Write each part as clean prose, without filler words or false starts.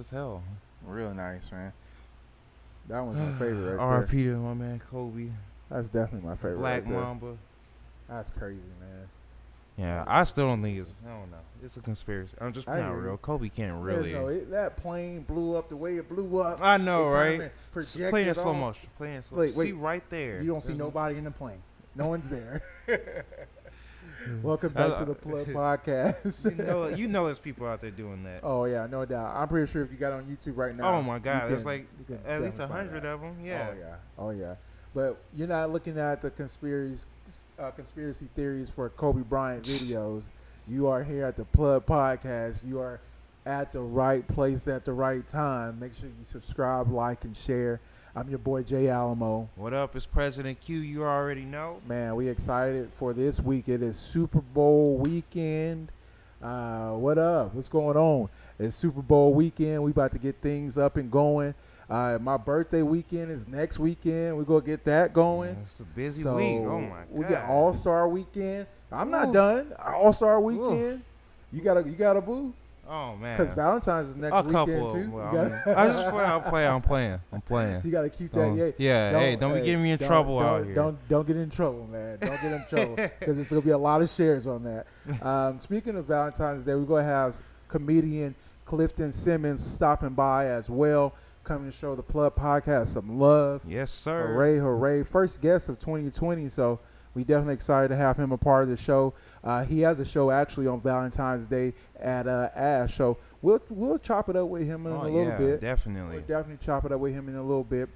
as hell. Real nice, man. That one's my favorite right there. R.I.P. to my man Kobe. That's definitely my favorite. Black right there. Mamba. That's crazy, man. Yeah, I still don't think it's. I don't know. It's a conspiracy. I'm just not real. Kobe can't really. That plane blew up the way it blew up. I know, right? Playing in slow motion. Playing in slow motion. See right there. You don't see nobody in the plane. No one's there. Welcome back to the Plug Podcast. you know there's people out there doing that. Oh, yeah, no doubt. I'm pretty sure if you got on YouTube right now. Oh, my God. There's like at least 100 of them. Yeah. Oh, yeah. But you're not looking at the conspiracy theories for Kobe Bryant videos. You are here at the Plug Podcast. You are at the right place at the right time. Make sure you subscribe, like, and share. I'm your boy, Jay Alamo. What up? It's President Q. You already know. Man, we excited for this week. It is Super Bowl weekend. What up? What's going on? It's Super Bowl weekend. We about to get things up and going. My birthday weekend is next weekend. We're going to get that going. It's a busy week. Oh, my God. We get All-Star weekend. I'm not done. All-Star weekend. You got a boo? Oh, man. Because Valentine's is next weekend, too. Well, I just I'm playing. You got to keep that. Don't be getting me in trouble out here. Don't get in trouble, man. Don't get in trouble. Because there's going to be a lot of shares on that. Speaking of Valentine's Day, we're going to have comedian Clifton Simmons stopping by as well, coming to show the Plug Podcast some love. Yes, sir. Hooray, hooray. First guest of 2020, so we definitely excited to have him a part of the show. He has a show actually on Valentine's Day at Ash, so we'll chop it up with him in a little bit. Definitely. We'll definitely chop it up with him in a little bit.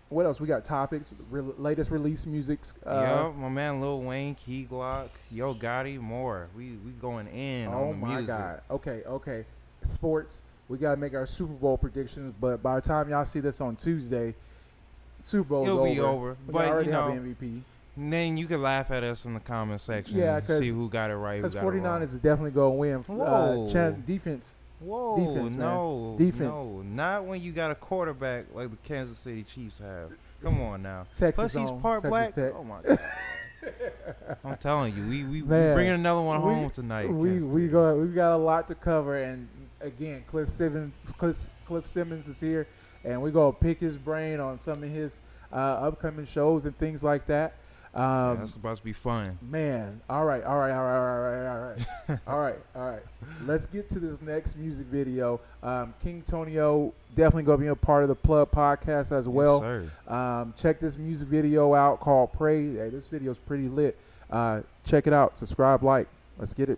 What else? We got topics, latest release music. My man Lil Wayne, Key Glock, Yo Gotti, more. We going in on the music. Oh, my God. Okay. Sports. We got to make our Super Bowl predictions, but by the time y'all see this on Tuesday, Super Bowl's over. It'll be over. We but already have an MVP. And then you can laugh at us in the comment section and see who got it right. Because 49ers is definitely going to win. Defense. Whoa, defense, no, man. Defense. No, not when you got a quarterback like the Kansas City Chiefs have. Come on now. Texas Plus he's on, part Texas black. Tech. Oh my God. I'm telling you, we bringing another one home tonight. We got a lot to cover, and again, Cliff Simmons is here, and we're gonna pick his brain on some of his upcoming shows and things like that. That's about to be fun. Man, all right. Let's get to this next music video. King Tonio definitely going to be a part of the Plug Podcast as well. Yes, sir. Check this music video out called Pray. Hey, this video is pretty lit. Check it out. Subscribe, like. Let's get it.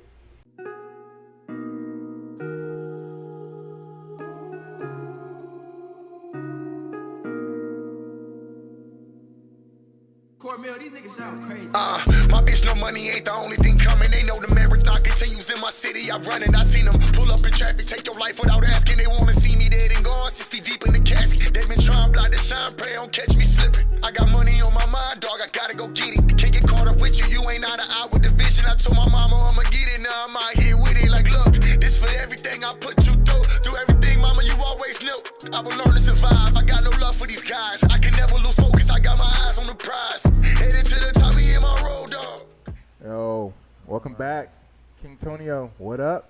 My bitch, no money ain't the only thing coming. They know the marriage not continues in my city. I run it, I seen them pull up in traffic, take your life without asking. They wanna see me dead and gone, 6 feet deep in the casket. They been trying to block the shine, pray don't catch me slipping. I got money on my mind, dog, I gotta go get it. Can't get caught up with you, you ain't out of eye with the vision. I told my mama I'ma get it, now I'm out here with it. Like, look, this for everything I put you through everything, mama, you always knew. I will learn to survive, I got no love for these guys. I can never lose focus, I got my eyes on the prize. Headed to the top, me in my road, dog. Yo, welcome back, King Tonio. What up?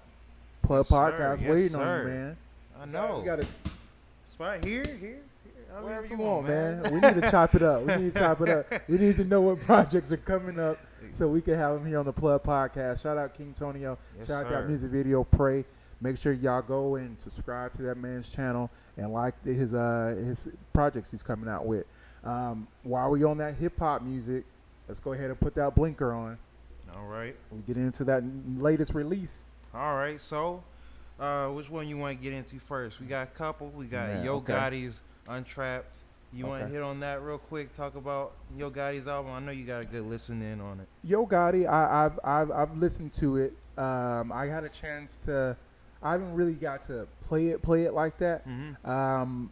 Plug Podcast waiting on you, man. I know. We got a spot here. Wherever you want, man. We need to chop it up. We need to know what projects are coming up so we can have them here on the Plug Podcast. Shout out King Tonio. Shout out that music video, Pray. Make sure y'all go and subscribe to that man's channel and like his projects he's coming out with. While we on that hip-hop music, let's go ahead and put that blinker on. All right. We get into that latest release. All right. So, which one you want to get into first? We got a couple. We got Yo Gotti's Untrapped. You want to hit on that real quick? Talk about Yo Gotti's album. I know you got a good listen in on it. Yo Gotti, I've listened to it. I had a chance to. I haven't really got to play it like that. Mm-hmm.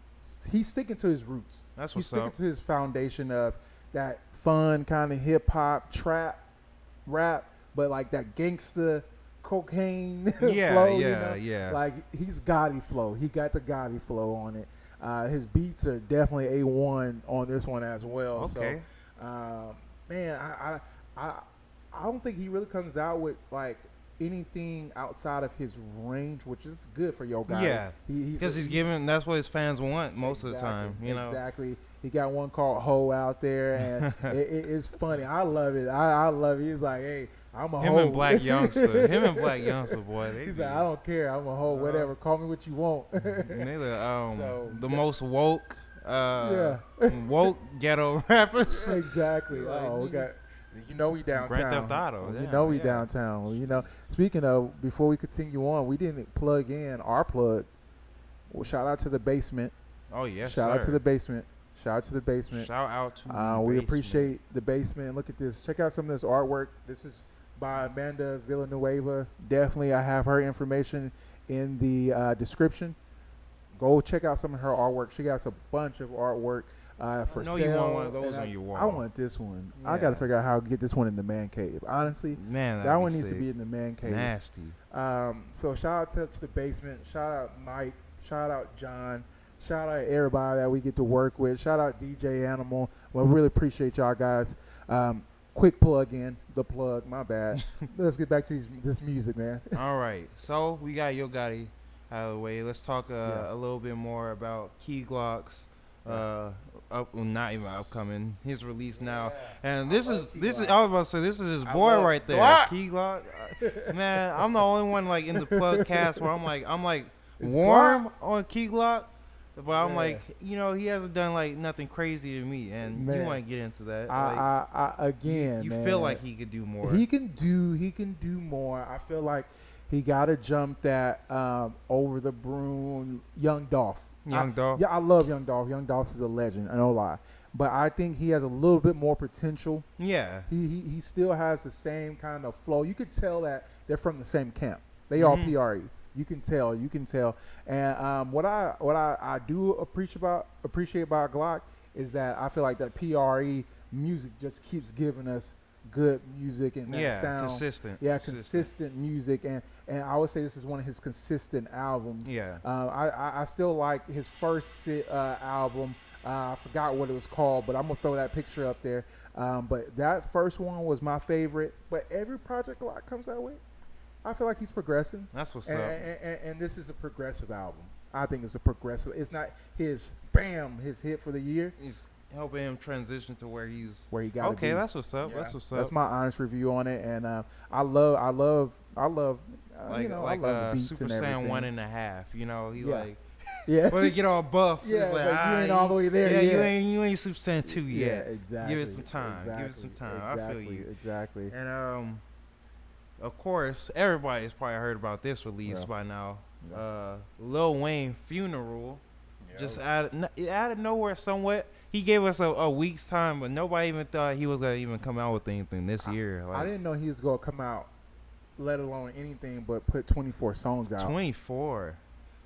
He's sticking to his roots. That's what's up. He's sticking to his foundation of that fun kind of hip hop, trap, rap, but like that gangsta cocaine flow. Yeah. Like he's Gotti flow. He got the Gotti flow on it. His beats are definitely A1 on this one as well. Okay. So, man, I don't think he really comes out with like anything outside of his range, which is good for Yo Gotti. Yeah, because he's giving. That's what his fans want most of the time. You know, exactly. He got one called "Ho" out there, and it's funny. I love it. I love it. He's like, hey, I'm a him hoe. and Black Youngster. Him and Black Youngster, boy. He's like, I don't care. I'm a hoe. Whatever. Call me what you want. And they the most woke, woke ghetto rappers. Exactly. We got. You know we downtown. Grand Theft Auto. You know we downtown. You know. Speaking of, before we continue on, we didn't plug in our plug. Well, shout out to the basement. Oh yes, Shout out to the basement. Shout out to the basement. Shout out to we appreciate the basement. Look at this. Check out some of this artwork. This is by Amanda Villanueva. Definitely, I have her information in the description. Go check out some of her artwork. She got a bunch of artwork for sale. You want one of those on your wall. I want this one. Yeah. I got to figure out how to get this one in the man cave. Honestly, man, that one needs to be in the man cave. Nasty. So shout out to the basement. Shout out Mike. Shout out John. Shout out everybody that we get to work with. Shout out DJ Animal. Well, really appreciate y'all guys. Quick plug in. The plug. My bad. Let's get back to this music, man. All right. So we got Yo Gotti out of the way. Let's talk a little bit more about Key Glock's not even upcoming. His release now, and this is I was about to say this is his boy right there, Glock. Key Glock. Man, I'm the only one like in the plug cast where I'm like warm on Key Glock. But I'm like, you know, he hasn't done like nothing crazy to me, and you want to get into that. Again, you feel like he could do more. He can do more. I feel like he got to jump that over the broom. Young Dolph. Dolph. Yeah, I love Young Dolph. Young Dolph is a legend. I don't lie, but I think he has a little bit more potential. Yeah. He still has the same kind of flow. You could tell that they're from the same camp. They all PRE. You can tell. And what I do appreciate about Glock is that I feel like that PRE music just keeps giving us good music and that sound. Consistent. Yeah, consistent music, and I would say this is one of his consistent albums. Yeah. I still like his first album. I forgot what it was called, but I'm gonna throw that picture up there. But that first one was my favorite. But every project Glock comes out with, I feel like he's progressing. That's what's up. And this is a progressive album. I think it's a progressive. It's not his hit for the year. He's helping him transition to where he got. Okay, that's what's up. Yeah. That's what's up. That's my honest review on it, and I love. Like you know, I love the beats Super and Saiyan everything. 1.5. You know, he when they get all buff, it's like you ain't all the way there. Yeah, you ain't Super Saiyan 2 yet. Yeah, exactly. Give it some time. Give it some time. I feel you. Exactly. And of course, everybody's probably heard about this release by now. Lil Wayne Funeral, just out of nowhere, somewhat. He gave us a week's time, but nobody even thought he was gonna even come out with anything this year. I didn't know he was gonna come out, let alone anything but put 24 songs out. 24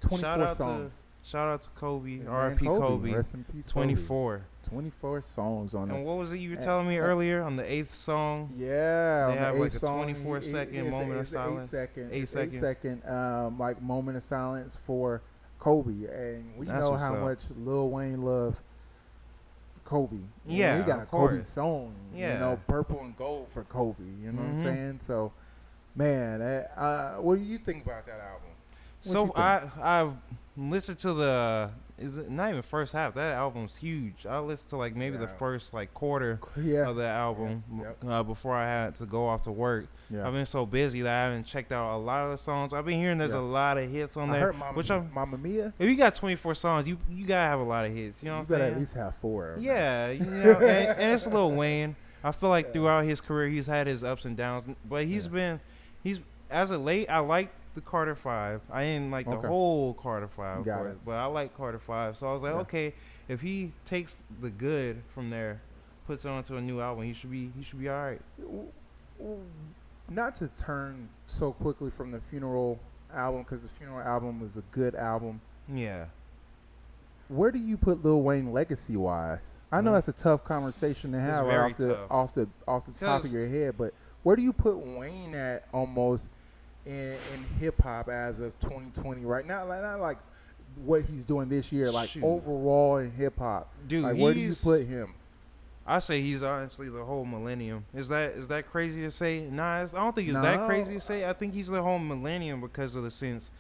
songs. Shout out to Kobe, R.I.P. Kobe. Rest in peace, 24. 24 songs on it. And what was it you were telling me earlier on the 8th song? Yeah, they have like a song, 24-second moment of silence. 8 second like moment of silence for Kobe, and we know how much Lil Wayne loved Kobe. Yeah, he got a Kobe song. Yeah, you know, purple and gold for Kobe. You know what I'm saying? So, man, what do you think about that album? So I've listened to is it not even first half? That album's huge. I listened to like maybe the first like quarter of the album before I had to go off to work. Yeah. I've been so busy that I haven't checked out a lot of the songs. I've been hearing there's a lot of hits on there. Mamma Mia. If you got 24 songs, you gotta have a lot of hits. You know what I'm saying? You gotta at least have 4. Yeah, you know, and it's Lil Wayne. I feel like throughout his career he's had his ups and downs, but he's as of late I like the Carter 5. I didn't like the whole Carter 5, but I like Carter 5. So I was like, okay, if he takes the good from there, puts it onto a new album, he should be all right. Not to turn so quickly from the Funeral album, because the Funeral album was a good album. Yeah. Where do you put Lil Wayne legacy wise? I know that's a tough conversation to have off the top of your head, but where do you put Wayne at almost in hip hop as of 2020 right now? Not like what he's doing this year, like overall in hip hop. Dude, like, where do you put him? I say he's honestly the whole millennium. Is that crazy to say? Nah, I don't think it's that crazy to say. I think he's the whole millennium because of the sense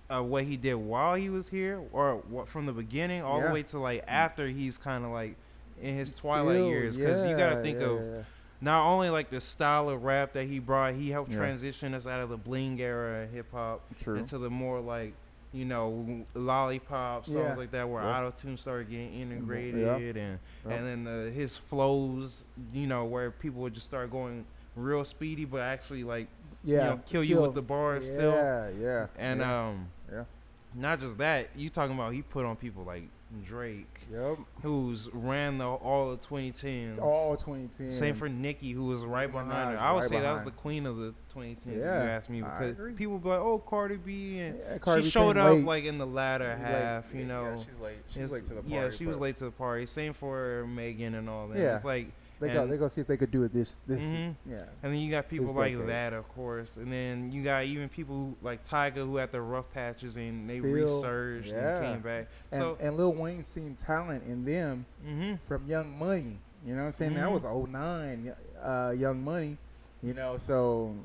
of what he did while he was here, or what from the beginning all the way to like after he's kind of like in his twilight years. Because you gotta think of not only like the style of rap that he brought, he helped transition us out of the bling era hip hop into the more like, you know, lollipop songs like that, where auto-tune started getting integrated, and then his flows, you know, where people would just start going real speedy, but actually like, you know, kill you with the bars still. And not just that, you talking about he put on people like Drake, who's ran all the 2010s. All 2010s. Same for Nicki, who was right behind her. I would say that was the queen of the 2010s, if you ask me, because people be like, oh, Cardi B, and she showed up late. Like in the latter half, you know. Yeah, she's late. She's late to the party. Yeah, she was late to the party. Same for Megan and all that. Yeah. It's like, they go see if they could do it this and then you got people like that, of course, and then you got even people who, like Tyga, who had their rough patches and they resurged and came back. And Lil Wayne seen talent in them from Young Money. You know what I'm saying? That was 09, Young Money. You know, so.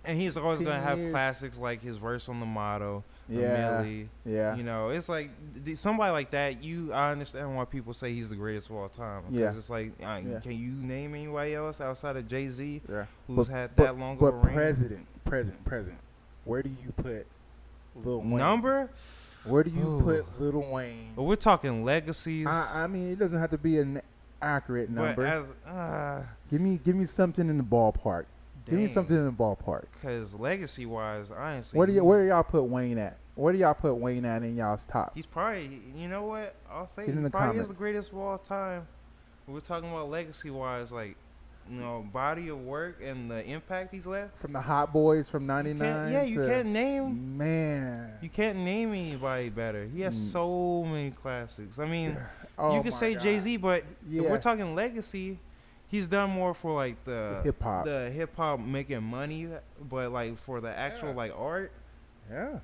And he's always gonna have classics like his verse on the Motto, Millie. You know, it's like somebody like that. I understand why people say he's the greatest of all time. Because it's like, can you name anybody else outside of Jay-Z who's had that long of a reign? President. Where do you put Lil Wayne? Number? Where do you put Lil Wayne? Well, we're talking legacies. I mean, it doesn't have to be an accurate number. But as give me something in the ballpark. Give me something in the ballpark. Because legacy-wise, honestly, where do y'all put Wayne at? Where do y'all put Wayne at in y'all's top? He's probably, you know what? I'll say he probably comments. is the greatest of all time. We're talking about legacy-wise, like, you know, body of work and the impact he's left. From the Hot Boys from '99. You can't name. Man. You can't name anybody better. He has so many classics. I mean, you can say Jay-Z, but if we're talking legacy, he's done more for like the hip hop making money, but like for the actual like art. Yeah.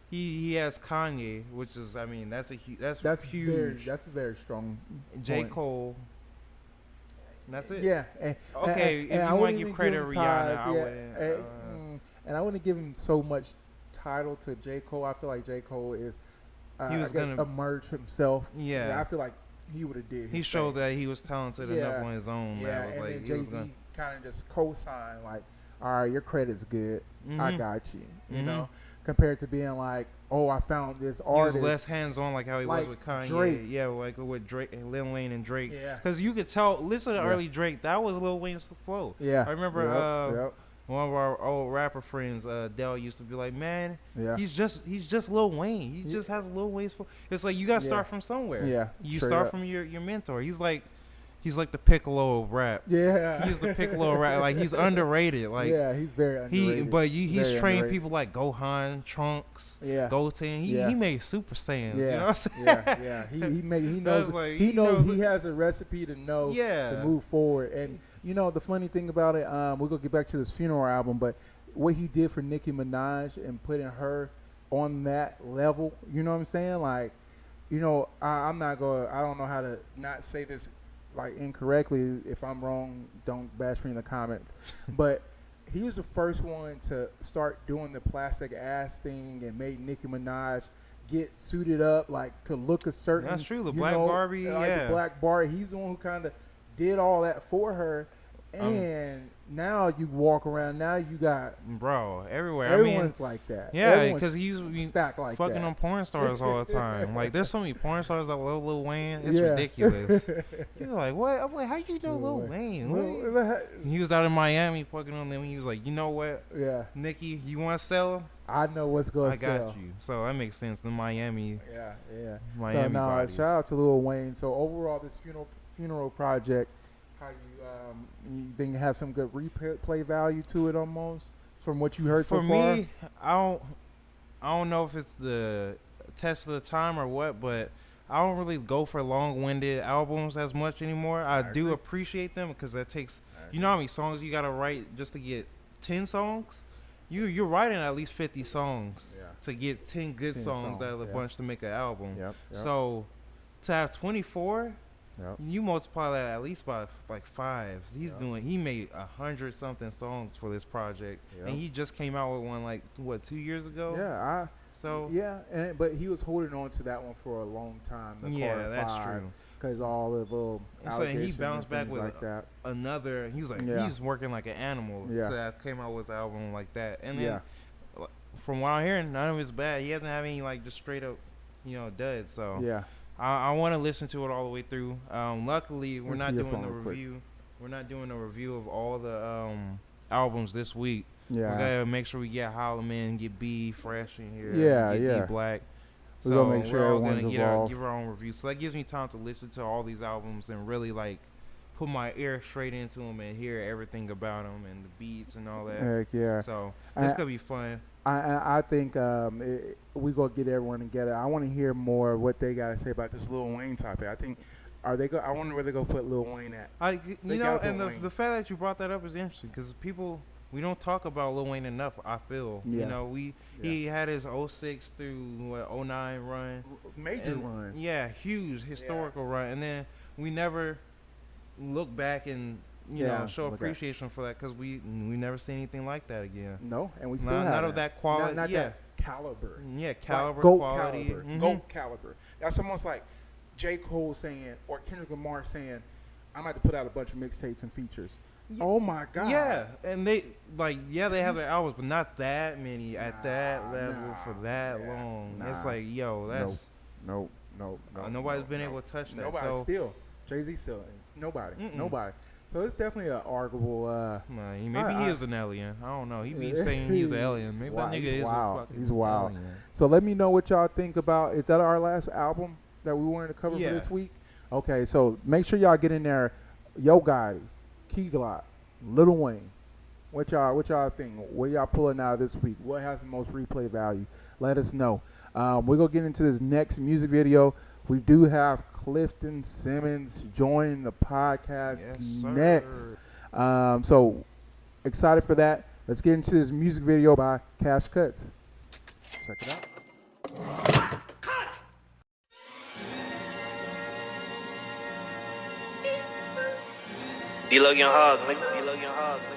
He has Kanye, which is, I mean, that's huge. That's a very strong. J. Cole. That's it. Yeah. And if you want to give credit to Rihanna, I wouldn't. And I wouldn't give him so much title to J. Cole. I feel like J. Cole is he was gonna emerge himself. Yeah. I feel like he would have did. He showed that he was talented enough on his own. Yeah, was and like, then Jay-Z kind of just co-signed, like, all right, your credit's good. I got you. You know, compared to being like, oh, I found this artist. He was less hands-on, like how he was with Kanye. Drake. Yeah, like with Drake and Lil Wayne and Drake. Yeah. Because you could tell, listen to early Drake, that was Lil Wayne's flow. Yeah. I remember one of our old rapper friends, Dell, used to be like, man, he's just Lil Wayne. He just has Lil Wayne's flow. It's like, you got to start from somewhere. Yeah. You start from your mentor. He's like the Piccolo of rap. Yeah. He's the Piccolo of rap. Like, he's underrated. Like, yeah, he's very underrated. He's trained people like Gohan, Trunks, Goten. He made Super Saiyans. You know what I'm saying? Yeah. He knows he has a recipe to know to move forward. And you know, the funny thing about it, we're gonna get back to this Funeral album, but what he did for Nicki Minaj and putting her on that level, you know what I'm saying? Like, you know, I don't know how to not say this like incorrectly. If I'm wrong, don't bash me in the comments. But he was the first one to start doing the plastic ass thing and made Nicki Minaj get suited up, like to look a certain. That's true. The Black Barbie, the Black Barbie. He's the one who kind of did all that for her. And now you walk around. Now you got everywhere. Everyone's like that. Yeah, because he's stacked like fucking that. on porn stars all the time. Like, there's so many porn stars that love Lil Wayne. It's ridiculous. You're like, what? I'm like, how you know Lil Wayne? He was out in Miami fucking on them. He was like, you know what? Yeah. Nikki, you want to sell him? I know what's going to sell. I got you. So that makes sense. The Miami. Yeah. Miami bodies. Shout out to Lil Wayne. So overall, this funeral project, how you think it has some good replay value to it almost from what you heard so far? For me, I don't know if it's the test of the time or what, but I don't really go for long-winded albums as much anymore. I do appreciate them because that takes, you know how many songs you got to write just to get 10 songs? You're writing at least 50 songs to get 10 good songs out of the bunch to make an album. Yep. So to have 24 Yep. You multiply that at least by like 5. He made 100-something songs for this project, and he just came out with one like 2 years ago. But he was holding on to that one for a long time. That's true. Because all the little and he bounced back with like that. Another. He was like he's working like an animal. So that came out with an album like that, and then from what I'm hearing, none of it's bad. He hasn't had any like just straight up, duds. So I want to listen to it all the way through. Luckily, we're not doing a review. We're not doing a review of all the albums this week. Yeah, we're gonna make sure we get Holloman, get B Fresh in here. Get D Black. So we're gonna make sure everyone's involved. Give our own review. So that gives me time to listen to all these albums and really like put my ear straight into them and hear everything about them and the beats and all that. Heck yeah! So this could be fun. I think we gonna get everyone together. I want to hear more of what they gotta say about this Lil Wayne topic. I think I wonder where they gonna put Lil Wayne at. The fact that you brought that up is interesting because we don't talk about Lil Wayne enough. I feel he had his 06 through 09 run, major run. Yeah, huge historical run, and then we never look back and show appreciation for that because we never see anything like that again. No, and we still not of that quality. Not that caliber. Yeah, caliber, like quality. Caliber. Mm-hmm. GOAT caliber. That's almost like J. Cole saying or Kendrick Lamar saying, "I'm about to put out a bunch of mixtapes and features." Yeah. Oh my God! Yeah, and they have their albums, but not that many at that level for that long. It's like, that's no. Nobody's been able to touch that. Nobody still. Jay-Z still is. Nobody. So it's definitely an arguable. Maybe he is an alien. I don't know. He be saying he's an alien. Maybe that nigga is a fucking He's wild. alien. So let me know what y'all think about. Is that our last album that we wanted to cover for this week? Okay, so make sure y'all get in there. Yo Gotti, Key Glock, Lil Wayne. What y'all think? What y'all pulling out this week? What has the most replay value? Let us know. We're gonna get into this next music video. We do have Clifton Simmons joining the podcast next. So excited for that. Let's get into this music video by Cash Cuts. Check it out. D-Lo Young Hog, nigga. D-Lo Young Hog, nigga.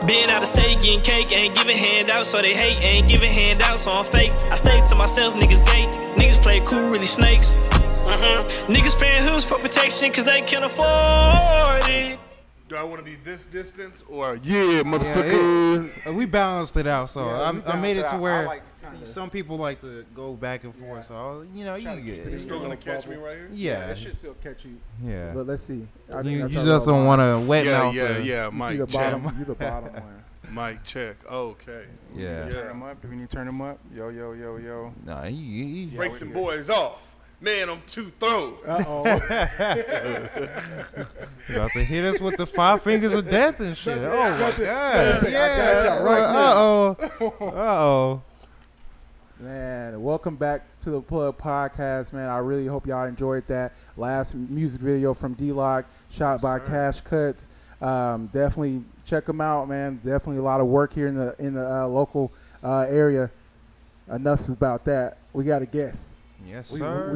Being out of state, getting cake, ain't giving handouts, so they hate, ain't giving handouts, so I'm fake. I stay to myself, niggas gay. Niggas play cool, really snakes. Niggas paying hoops for protection, cause they can't afford it. Do I want to be this distance or motherfucker? We balanced it out, so I made it to where some people like to go back and forth. So you get it. You're still gonna catch me right here? Yeah, it should still catch you. Yeah, but let's see. You just don't want to wet mouth. Yeah. Mike, check. You the bottom one. Mike, check. Okay. Yeah. Turn them up. Do we need to turn them up? Yo. Nah, break them boys off. Man, I'm too thrown. Uh-oh. About to hit us with the 5 fingers of death and shit. Oh, my God. Uh-oh. Man, welcome back to the Plug Podcast, man. I really hope y'all enjoyed that last music video from D-Lock, shot by Cash Cuts. Definitely check them out, man. Definitely a lot of work here in the local area. Enough about that. We got a guest. Yes, sir.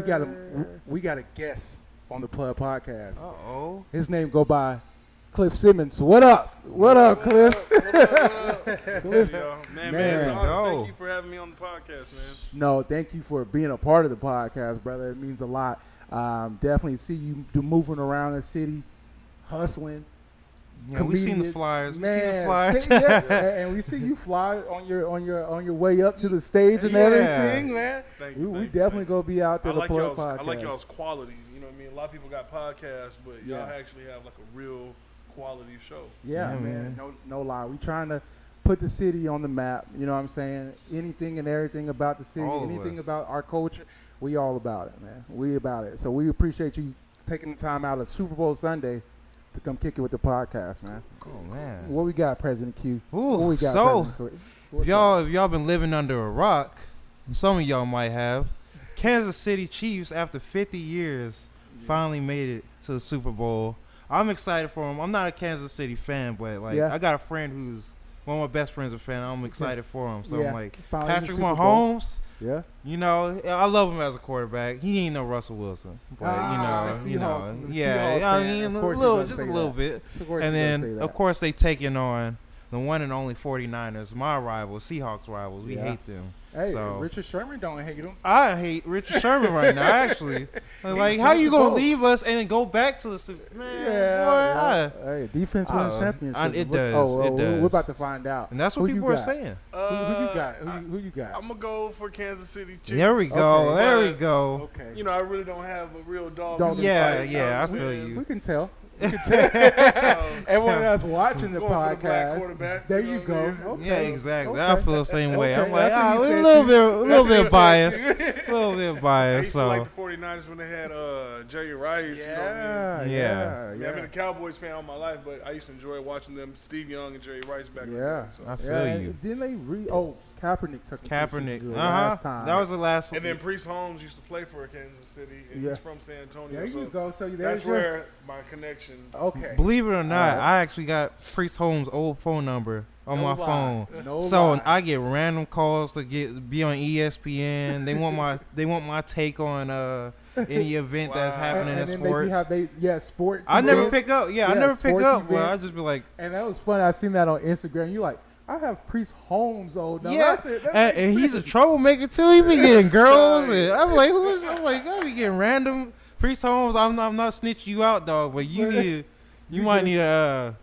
We got a guest on the Plug Podcast. Uh-oh. His name go by Cliff Simmons. What up? What up, Cliff? What up? Cliff. Man, thank you for having me on the podcast, man. No, thank you for being a part of the podcast, brother. It means a lot. Definitely see you moving around the city, hustling. Yeah, we seen the flyers. And we see you fly on your way up to the stage and everything, man. We definitely gonna be out there. I like y'all's quality. You know what I mean? A lot of people got podcasts, but y'all actually have like a real quality show. Yeah, man. No lie. We trying to put the city on the map. You know what I'm saying? Anything and everything about the city, anything about our culture, we all about it, man. We about it. So we appreciate you taking the time out of Super Bowl Sunday to come kick it with the podcast, man. Oh man, what we got, President Q? Ooh, if y'all been living under a rock, some of y'all might have. Kansas City Chiefs, after 50 years, finally made it to the Super Bowl. I'm excited for them. I'm not a Kansas City fan, but I got a friend who's one of my best friends a fan. I'm excited for him. So I'm like, finally Patrick Mahomes. Yeah. You know, I love him as a quarterback. He ain't no Russell Wilson, but yeah. I mean, a little bit. And then, of course, they taking on the one and only 49ers, my rivals, Seahawks rivals. We hate them. Hey, so, Richard Sherman don't hate him. I hate Richard Sherman right now, actually. Like, how you going to leave us and then go back to the Super Man? Yeah. Hey, defense wins championship. It does. It does. We're about to find out. And that's what people are saying. Who you got? Who you got? I'm going to go for Kansas City Chiefs. There we go. Okay. There we go. Okay. You know, I really don't have a real dog. I feel you. We can tell. Everyone that's watching the podcast, there you go. Okay. Yeah, exactly. I feel the same way. I'm like, a little bit biased. A little bit biased. I used to like the 49ers when they had Jerry Rice. Yeah. I've been a Cowboys fan all my life, but I used to enjoy watching them, Steve Young and Jerry Rice back in the day. So. I feel you. Didn't they Kaepernick took Kaepernick. last time. That was the last one. And then Priest Holmes used to play for Kansas City, and he's from San Antonio. There you go. So that's where my connection. Okay. Believe it or not, I actually got Priest Holmes' old phone number on my phone. I get random calls to be on ESPN. They want my take on any event that's happening in sports. Sports. I never pick up. I never pick up. Well, I just be like. And that was funny. I seen that on Instagram. You like. I have Priest Holmes old now. Yeah, and he's a troublemaker too. He be getting girls, and I'm like, I be getting random Priest Holmes. I'm not snitching you out, dog, but you might need to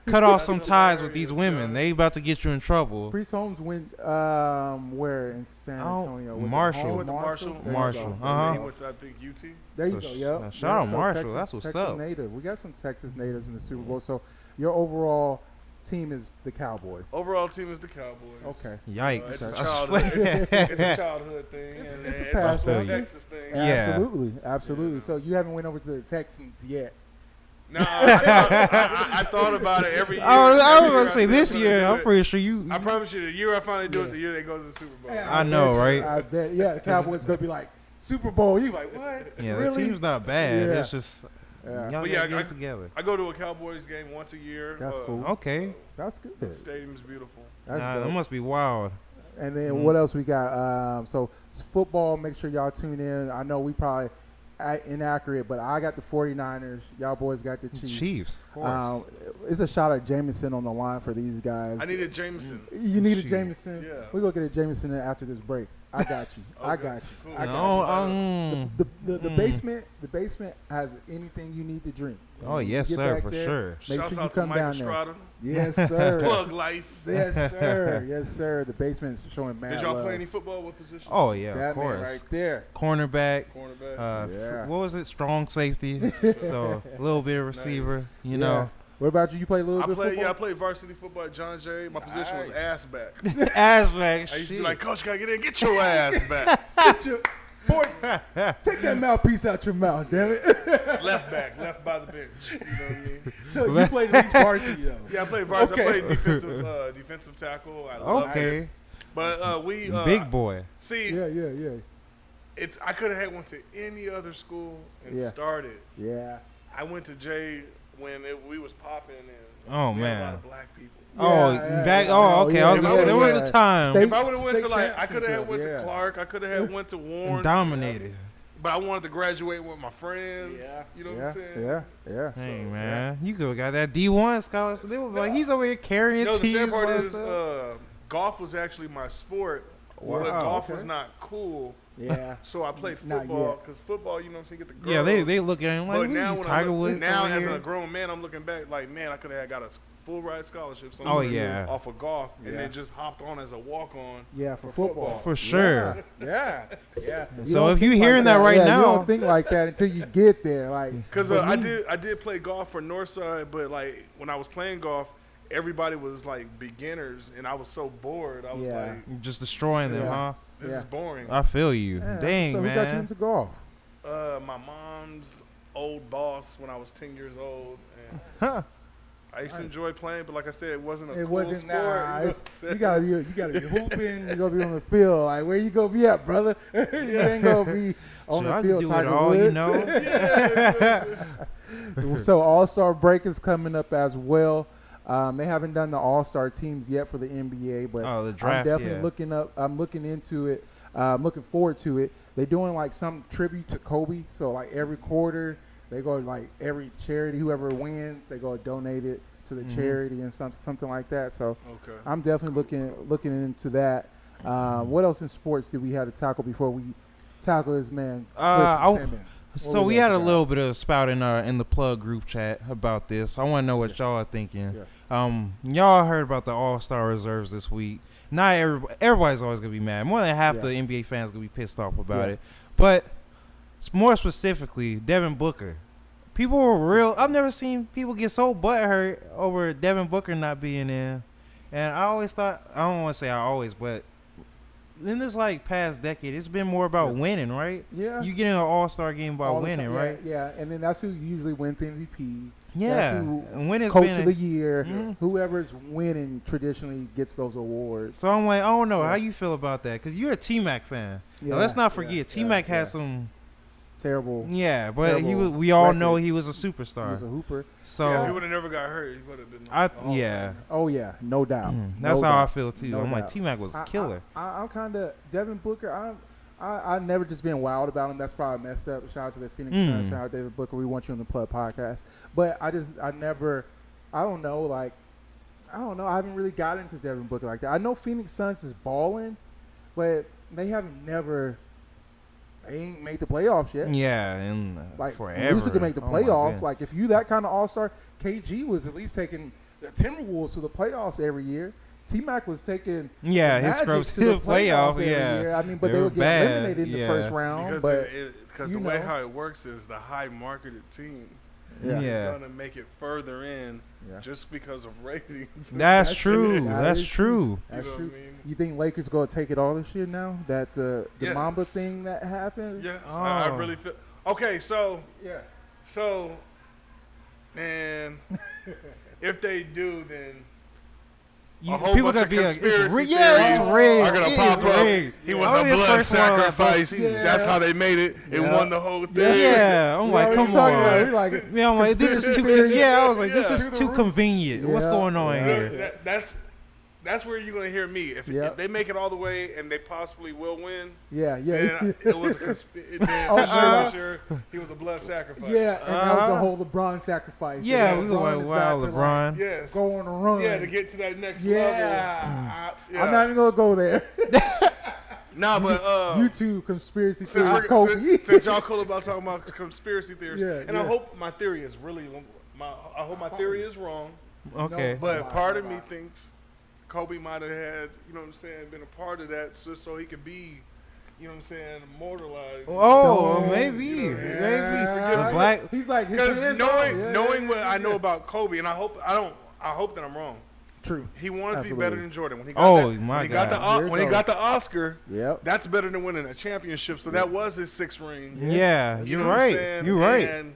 cut off some ties with these women. They about to get you in trouble. Priest Holmes went where in San Antonio? Marshall. Marshall. He went to, I think, UT. There you go. Yep. Shout out Marshall. That's what's up. Native. We got some Texas natives in the Super Bowl. So your overall team is the Cowboys. Overall team is the Cowboys. Okay. Yikes. It's a childhood thing. It's a Texas thing. Yeah. Absolutely. Yeah. So you haven't went over to the Texans yet. No, I thought about it every year. I was going to say this year. I'm pretty sure you. I promise you, the year I finally do it, the year they go to the Super Bowl. Yeah, I know, right? I bet. Yeah, the Cowboys going to be like, Super Bowl. You like, what? Yeah, really? The team's not bad. It's just. Y'all get together. I go to a Cowboys game once a year. That's cool. Okay. That's good. The stadium's beautiful. It must be wild. And then what else we got? So football, make sure y'all tune in. I know we probably inaccurate, but I got the 49ers. Y'all boys got the Chiefs. Of course. It's a shot at Jameson on the line for these guys. I needed Jameson. You needed Jameson? Yeah. We're going to get a Jameson after this break. I got you. Okay. I got you. Cool. I got you. The basement has anything you need to drink. Oh, yes, sir, for sure. Make Shouts sure you out come to down Michael Strada. there. Yes, sir. Plug life. Yes, sir. Yes, sir. The basement's showing mad Did y'all love. play any football? What position? Oh, yeah, that of course. Man right there. Cornerback. Cornerback. What was it? Strong safety. So a little bit of receiver, you know. What about you? You play a little bit of football? Yeah, I played varsity football at John Jay. My position was ass back. Ass back. I used to be like, Coach, gotta get in. Get your ass back. Boy, take that mouthpiece out your mouth, damn it. Left back, left by the bench. You know what I mean? So you played at least varsity, though. Yeah, I played varsity. Okay. I played defensive tackle. I loved it. But we big boy. See, yeah. I could have went to any other school and started. Yeah. I went to Jay when we was popping and a lot of black people. Okay. I was gonna say there was a time. If I would have went to I could have went to Clark. I could have went to Warren. Dominated. But I wanted to graduate with my friends. Yeah. You know what I'm saying? Yeah. Hey, man. You could have got that D1 scholarship. They were like, he's over here carrying teams. The sad part is golf was actually my sport. Wow. But golf was not cool. Yeah. So I played football because football, you know what I'm saying, get the girls. Yeah, they look at him like, but now Tiger Woods. Now as a grown man, I'm looking back like, man, I could have got a full ride scholarship off of golf and then just hopped on as a walk-on for football. For sure. Yeah. So if you're hearing that right now. You don't think like that until you get there. Because I did play golf for Northside, but like when I was playing golf, everybody was like beginners and I was so bored. I was like. Just destroying them, huh? This is boring. I feel you. Yeah. Dang, so man. So who got you into golf? My mom's old boss when I was 10 years old. And I used to enjoy playing, but like I said, it wasn't a cool sport. Nah, you gotta be hooping. You gotta be on the field. Like where you gonna be at, brother? You ain't gonna be on the field. Do Tiger Woods. You know. So All-Star break is coming up as well. They haven't done the All-Star teams yet for the NBA, but the draft, I'm definitely looking into it. I'm looking forward to it. They're doing like some tribute to Kobe. So like every quarter, they go like every charity, whoever wins, they go donate it to the charity and something like that. So I'm definitely looking into that. What else in sports did we have to tackle before we tackle this man? So we had a little bit of spouting in the plug group chat about this. I want to know what y'all are thinking. Yeah. Y'all heard about the All-Star reserves this week. Not everybody's always gonna be mad. More than half the NBA fans gonna be pissed off about it. But more specifically, Devin Booker. People were real. I've never seen people get so butthurt over Devin Booker not being in. And I always thought, I don't want to say I always, but in this like past decade, it's been more about winning, right? Yeah. You get in an All-Star game by winning, right? Yeah, and then that's who usually wins MVP. Yeah. That's who coach of the year. Whoever's winning traditionally gets those awards. So I'm like, I don't know how you feel about that, because you're a T-Mac fan. Yeah. Now, let's not forget, T-Mac had some terrible. Yeah, but we all know he was a superstar. He was a hooper. So if he would have never got hurt, he would have been. Oh yeah, no doubt. That's how I feel too. I'm like, T-Mac was a killer. I'm kind of Devin Booker. I've never just been wild about him. That's probably messed up. Shout out to the Phoenix Suns. Shout out to David Booker. We want you on the Plug podcast. But I don't know. I haven't really got into Devin Booker like that. I know Phoenix Suns is balling, but they ain't made the playoffs yet. Yeah, and forever. Loser can make the playoffs. Like if you that kind of all-star, KG was at least taking the Timberwolves to the playoffs every year. T-Mac was taking his scrubs to the playoffs every year. I mean, but they would get eliminated in the first round. Because the way how it works is the high-marketed team is going to make it further in just because of ratings. That's true. That's true. That's true. What I mean? You think Lakers going to take it all this year now? That the Mamba thing that happened? Yes, I really feel. Okay, so man, if they do, then a whole bunch of conspiracy theories are going to pop up. He was a blood sacrifice. That's how they made it. It won the whole thing. Yeah, I'm like, come on. I'm like, this is too. I was like, this is too convenient. What's going on here? That's where you're going to hear me. If they make it all the way and they possibly will win, then it was a conspiracy. I'm sure he was a blood sacrifice. Yeah, and that was the whole LeBron sacrifice. Yeah, we were like, wow, LeBron. Yes. Go on a run. Yeah, to get to that next level. I'm not even going to go there. Nah, but YouTube conspiracy theories. Since y'all cool about talking about conspiracy theories, I hope my theory is my theory is wrong. Okay. But part of me thinks Kobe might have had, been a part of that so he could be, immortalized. Oh, maybe. The black. He's like, because knowing what I know about Kobe, and I hope that I'm wrong. True. He wanted to be better than Jordan. When he got when he got the Oscar, that's better than winning a championship. So that was his sixth ring. Yeah, you're right. You're right. And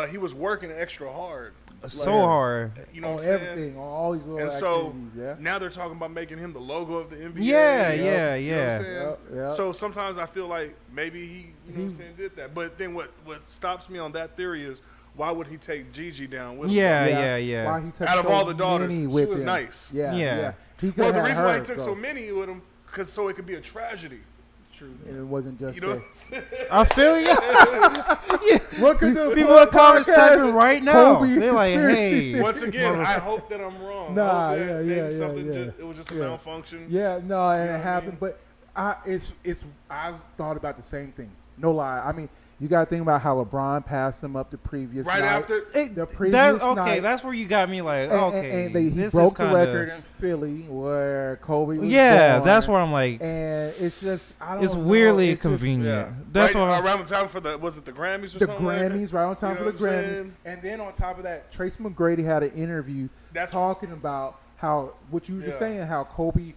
he was working extra hard. So hard. On everything, on all these little activities. So now they're talking about making him the logo of the NBA. Yeah. You know what I'm saying? So sometimes I feel like maybe he did that. But then what stops me on that theory is, why would he take Gigi down with him? Yeah. Why he took out of all the daughters, she was nice. Yeah. Well, the reason why he took so many with him, so it could be a tragedy. True. And it wasn't just I feel you. Look at the people in the comments typing right now. They're like, hey. Once again, I hope that I'm wrong. It was just a malfunction. Yeah, no, and it happened. But I've thought about the same thing. No lie. I mean, you got to think about how LeBron passed him up the previous night. After the previous night. That's where you got me like, okay. And he broke the record in Philly where Kobe was born. That's where I'm like. And it's just, I don't know. It's weirdly convenient. That's why around the time for the Grammys or the something? Grammys, right on time for the Grammys. And then on top of that, Trace McGrady had an interview talking about how, what you were just saying, how Kobe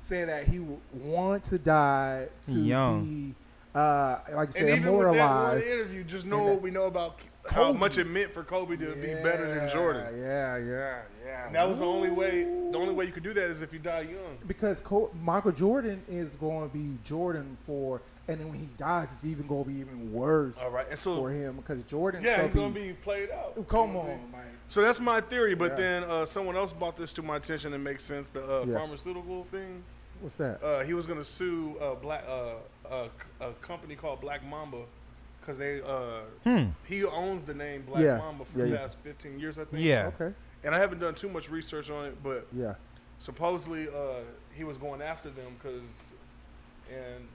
said that he would want to die to be like you said, and immortalized. Even with that interview, just know what we know about how much it meant for Kobe to be better than Jordan. Yeah. And that was the only way. The only way you could do that is if you die young. Because Michael Jordan is going to be Jordan for, and then when he dies, it's even going to be even worse. All right, and so for him because Jordan. Yeah, he's going to be played out. Come on, man. So that's my theory. But then someone else brought this to my attention and makes sense. The pharmaceutical thing. What's that? He was going to sue a company called Black Mamba. Because he owns the name Black Mamba for the past 15 years, I think. Yeah. Okay. And I haven't done too much research on it, but supposedly he was going after them because.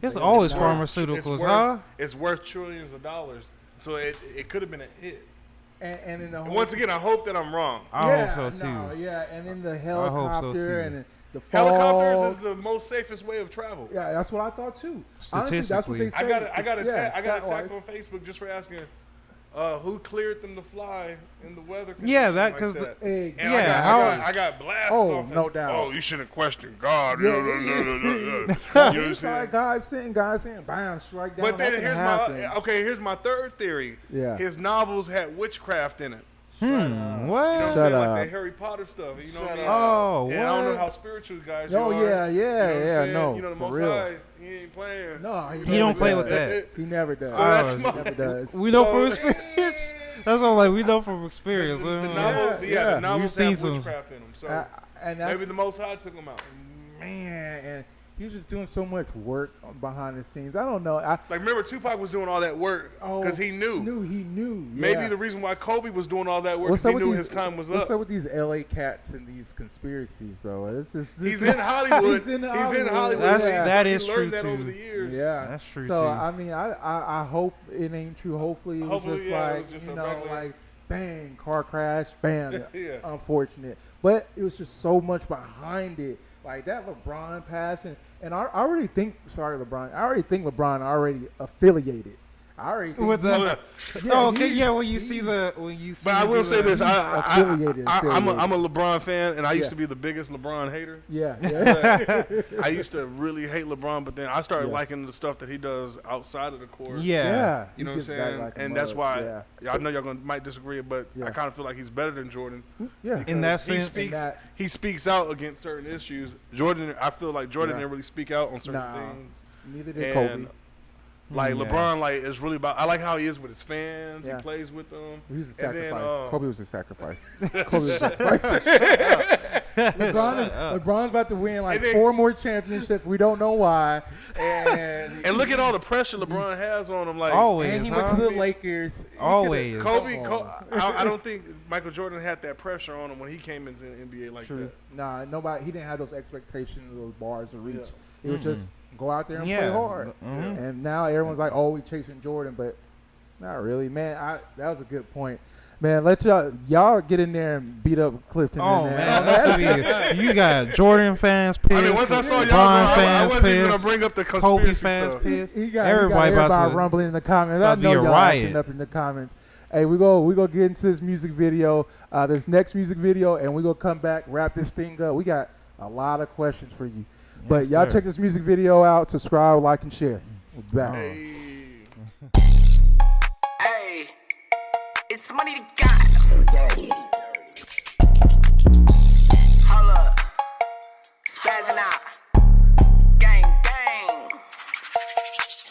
It's always pharmaceuticals, huh? It's worth trillions of dollars, so it could have been a hit. And in the once again, I hope that I'm wrong. I hope so too. And in the helicopter and the helicopters is the most safest way of travel. Yeah, that's what I thought too. Statistically, honestly, that's what they say. I got attacked on Facebook just for asking who cleared them to fly in the weather. Yeah, that because I got blasted. Oh, no doubt. Oh, you shouldn't question God. God sent, bam, strike down. But then here's my third theory. Yeah, his novels had witchcraft in it. What? You know what I'm saying? Like the Harry Potter stuff. You know what I mean? Oh, and what? I don't know how spiritual you guys are. Oh, yeah. No, you know, the for Most real. High, he ain't playing. No, he don't play with that. He never does. So he never does. We know from experience. That's all. Like we know from experience. The novels have witchcraft in them. So and maybe the Most High took them out. Man, and he was just doing so much work behind the scenes. I don't know. Remember Tupac was doing all that work because he knew. He knew. Maybe the reason why Kobe was doing all that work because he knew his time was up. What's up with these LA cats and these conspiracies, though? He's in Hollywood. He's in Hollywood. That is true that too. Over the years. Yeah, that's true so, too. I mean, I hope it ain't true. Hopefully, it was just like bang, car crash, bam. Unfortunate, but it was just so much behind it. Like that LeBron passing, and I already think. Sorry, LeBron. I already think LeBron already affiliated. I already think with the. When you see. But I will say this: I'm a LeBron fan, and I used to be the biggest LeBron hater. Yeah. I used to really hate LeBron, but then I started liking the stuff that he does outside of the court. Yeah. You know what I'm saying? And that's why I know y'all might disagree, but I kind of feel like he's better than Jordan. Yeah. In that sense, he speaks out against certain issues. Jordan, I feel like Jordan didn't really speak out on certain things. Neither did Kobe. Like LeBron, is really about. I like how he is with his fans. He plays with them. He was a sacrifice. Kobe was a sacrifice. Kobe was a sacrifice. LeBron's about to win 4 more championships. We don't know why. And look at all the pressure LeBron has on him. Like always, and he went to the Lakers. Always. Kobe. I don't think Michael Jordan had that pressure on him when he came into the NBA like that. Nah, nobody. He didn't have those expectations, those bars to reach. It was just go out there and play hard. And now everyone's like, "Oh, we chasing Jordan," but not really, man. That was a good point, man. Let y'all get in there and beat up Clifton. Oh man, you got Jordan fans pissed. I mean, once I saw y'all, I wasn't even gonna bring up the conspiracy Kobe fans stuff. pissed. Everybody about to rumbling in the comments. I know y'all acting up in the comments. Hey, we go get into this music video, this next music video, and we gonna come back, wrap this thing up. We got a lot of questions for you. But y'all check this music video out, subscribe, like, and share. We're back. Hey, it's money to God. Hold up, spazzing out, gang, gang.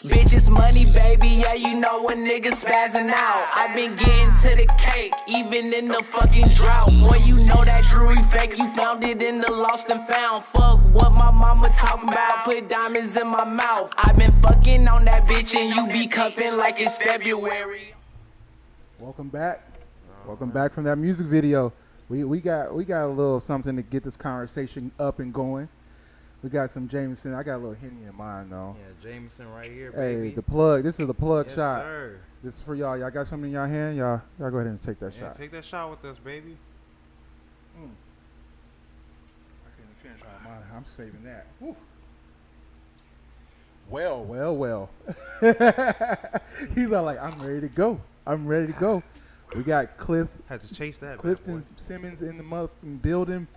Bitch, it's money, baby, yeah, you know when niggas spazzing out. I been getting to the cake, even in the fucking drought. Boy, you know that jewelry fake, you found it in the lost and found. Fuck what my mama talking about, put diamonds in my mouth. I been fucking on that bitch and you be cuffing like it's February. Welcome back. Welcome back from that music video. We got a little something to get this conversation up and going. We got some Jameson. I got a little Henny in mine though. Yeah, Jameson right here, baby. Hey, the plug. This is the plug shot. Sir. This is for y'all. Y'all got something in y'all hand? Y'all go ahead and take that shot. Take that shot with us, baby. I couldn't finish all mine. I'm saving that. Woo. Well. He's all like, I'm ready to go. We got Had to chase that. Clifton Simmons in the motherfucking building.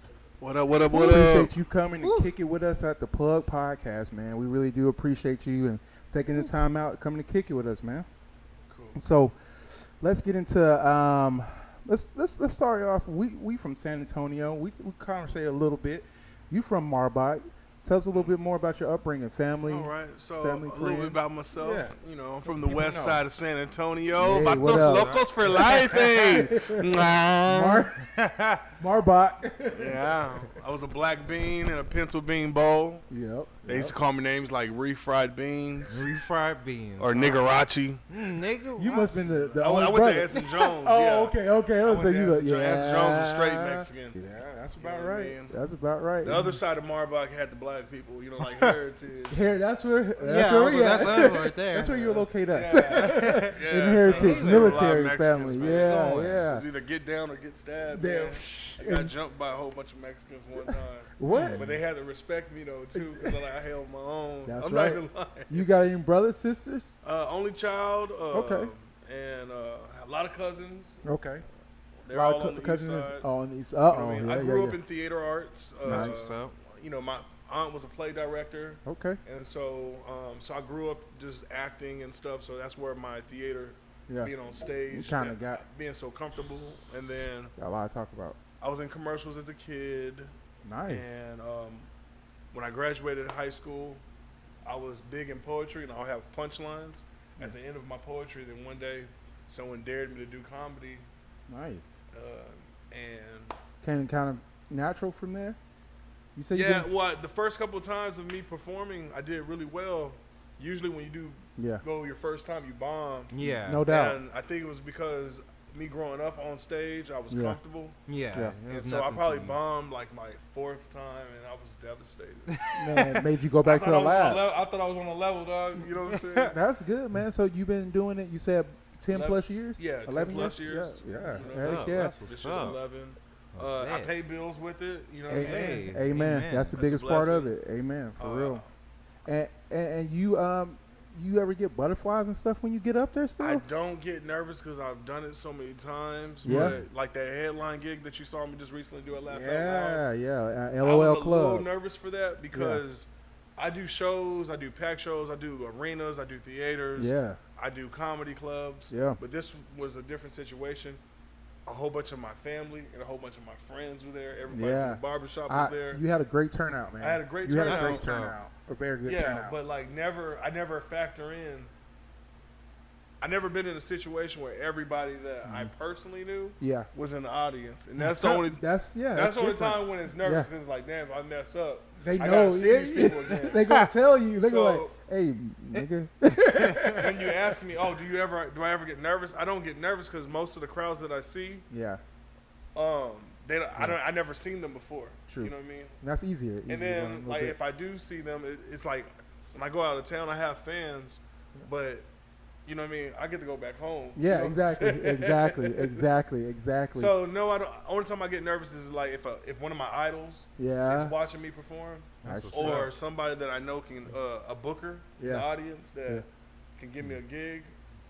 What up? Appreciate you coming to kick it with us at the Plug Podcast, man. We really do appreciate you and taking the time out coming to kick it with us, man. Cool. So let's get into let's start off. We from San Antonio. We conversate a little bit. You from Marbach. Tell us a little bit more about your upbringing, family. All right, so family, a little bit about myself. Yeah. You know, I'm from the west side of San Antonio. Hey, Vatos locos for life, hey. Marbach. Yeah, I was a black bean in a pencil bean bowl. Yep. They used to call me names like refried beans. Refried beans. Or Niggerachi. Nigga. You must have been the I only went brother. to Anson Jones. Oh, yeah. okay. So Yeah. Anson Jones was straight Mexican. Yeah, that's You about know what I right. mean? That's about right. The other side of Marbach had the black people, you know, like Heritage. Here, that's where That's us right there. That's where you locate us. Yeah. In Heritage, so military a lot of family. Mexicans, man. Yeah, It yeah. was either get down or get stabbed. Damn. Man. I got jumped by a whole bunch of Mexicans one time. What? But they had to respect me though too, because I held my own. That's I'm right. not gonna lie. You got any brothers, sisters? Only child. Okay. And a lot of cousins. Okay. They're all on the east side. On the east. You know what I mean? I grew up yeah. in theater arts. Nice. What's up? You know, my aunt was a play director. Okay. And so, so I grew up just acting and stuff. So that's where my theater, Yeah. being on stage, You kind of got being so comfortable. And then a lot to talk about. I was in commercials as a kid. Nice. And when I graduated high school, I was big in poetry, and I'll have punchlines at the end of my poetry. Then one day, someone dared me to do comedy. Nice. And Kind of natural from there. You said you yeah, did? well, the first couple of times of me performing, I did really well. Usually, when you do go your first time, you bomb. Yeah. No doubt. And I think it was because me growing up on stage, I was comfortable. Yeah. And so I probably bombed like my fourth time, and I was devastated. Man, it made you go back to the lab. I thought I was on a level, dog. You know what I'm saying? That's good, man. So you've been doing it, you said 10 plus years? Yeah, 11 10 plus years. Yeah. What's Heck up? yeah. That's what's This is up. 11. Oh, I pay bills with it. You know what I mean? Hey. Amen. Amen. That's the That's a biggest part of blessing. it. Amen. For real. And you ever get butterflies and stuff when you get up there still? I don't get nervous because I've done it so many times. Yeah. But like that headline gig that you saw me just recently do at Laugh Out Loud. Yeah. I LOL was a Club. little nervous for that because I do shows, I do pack shows, I do arenas, I do theaters, Yeah. I do comedy clubs. Yeah. But this was a different situation. A whole bunch of my family and a whole bunch of my friends were there. Everybody from the barbershop was there. You had a great turnout, man. I had a great You turnout. had a great turnout. A very good turnout. But like I never factor in. I never been in a situation where everybody that I personally knew was in the audience, and that's the only that's the only different. time when it's nervous because it's like, damn, if I mess up, They I know. gotta see these people again. They gonna tell you. They So- go like, "Hey, nigga." When you ask me, oh, do I ever get nervous? I don't get nervous because most of the crowds that I see, I never seen them before. True. You know what I mean? That's easier. And then like if I do see them, it's like when I go out of town, I have fans, but you know what I mean? I get to go back home. Yeah, you know? exactly. So no, I don't. Only time I get nervous is like if one of my idols is watching me perform, or somebody that I know can a booker in the audience that can give me a gig.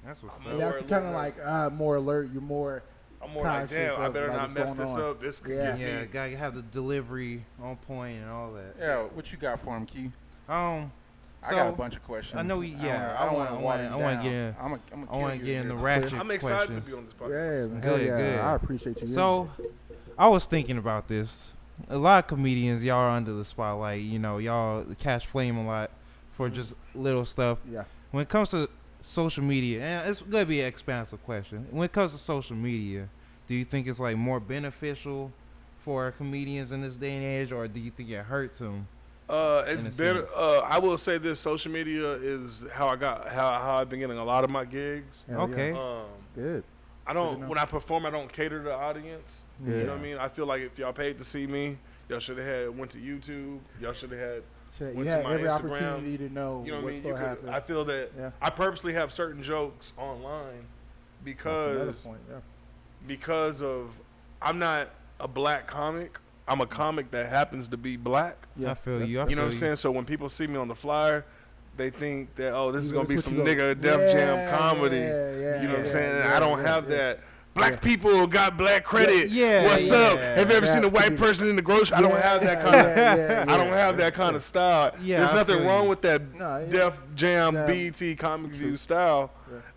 That's what's up. That's kind of like more alert. You're more. I'm more like, damn, I better not mess this up. This could get me. Yeah, gotta have the delivery on point and all that. Yeah, what you got for him, Key? So I got a bunch of questions. I know. I want to get in. I want to get in the ratchet. I'm excited to be on this podcast. Good. I appreciate you. So, I was thinking about this. A lot of comedians, y'all are under the spotlight. You know, y'all catch flame a lot for just little stuff. Yeah. When it comes to social media, and it's gonna be an expansive question. When it comes to social media, do you think it's like more beneficial for comedians in this day and age, or do you think it hurts them? It's better. I will say this: social media is how I've been getting a lot of my gigs. Okay. Good. I don't when I perform, I don't cater to the audience. Yeah. You know what I mean? I feel like if y'all paid to see me, y'all should have went to YouTube. Y'all should have had You went had to my every Instagram. opportunity to know You know what I what's mean? going to happen. I feel that I purposely have certain jokes online because because of I'm not a black comic. I'm a comic that happens to be black. Yeah. I feel you. You know what I'm saying? So when people see me on the flyer, they think that, oh, this is going to be some nigga Def Jam comedy. You know what I'm saying? And I don't have that. black people got black credit. What's up? Have you ever seen a white person in the grocery? I don't have that kind of. I don't have that kind of style. There's nothing wrong with that Def Jam BET Comic View style.